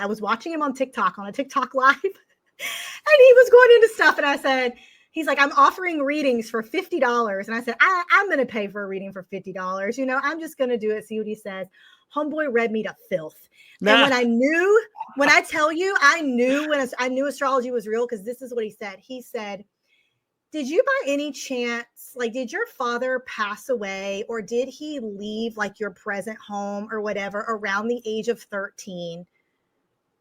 I was watching him on TikTok, on a TikTok live, and he was going into stuff. And I said, he's like, I'm offering readings for $50. And I said, I'm going to pay for a reading for $50. You know, I'm just going to do it. See what he says. Homeboy read me to filth. And when I knew, when I tell you, I knew when I knew astrology was real, because this is what he said. He said, did you by any chance, like, did your father pass away, or did he leave like your present home or whatever around the age of 13?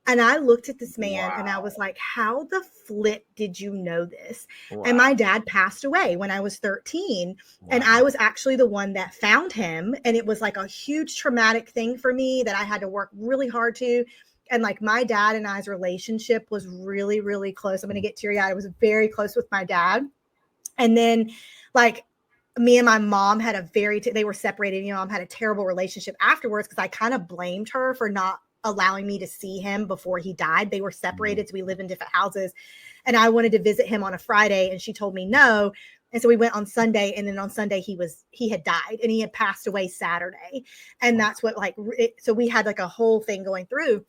And I looked at this man and I was like, how the flip did you know this? And my dad passed away when I was 13. And I was actually the one that found him. And it was like a huge traumatic thing for me that I had to work really hard to. And like my dad and I's relationship was really, really close. I'm going to get teary-eyed. I was very close with my dad. And then like me and my mom had a they were separated. You know, I had a terrible relationship afterwards because I kind of blamed her for not allowing me to see him before he died. They were separated, so we live in different houses, and I wanted to visit him on a Friday, and she told me no. And so we went on Sunday, and then on Sunday he had died, and he had passed away Saturday. And that's what so we had like a whole thing going through.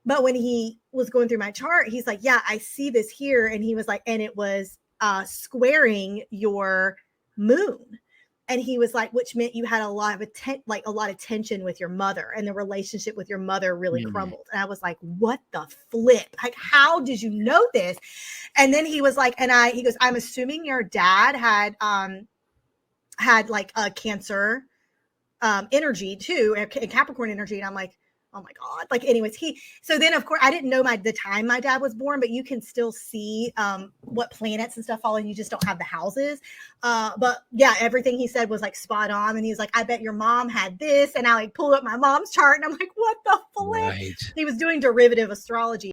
But when he was going through my chart, he's like, yeah, I see this here. And he was like, and it was squaring your moon. And he was like, which meant you had a lot of tension with your mother, and the relationship with your mother really crumbled. And I was like, what the flip? Like, how did you know this? And then he was like, he goes, I'm assuming your dad had like a Cancer energy too, and Capricorn energy. And I'm like, oh my God. Like, anyways, so then of course I didn't know the time my dad was born, but you can still see what planets and stuff fall in. You just don't have the houses. But yeah, everything he said was like spot on. And he's like, I bet your mom had this. And I like pulled up my mom's chart and I'm like, what the flip? He was doing derivative astrology.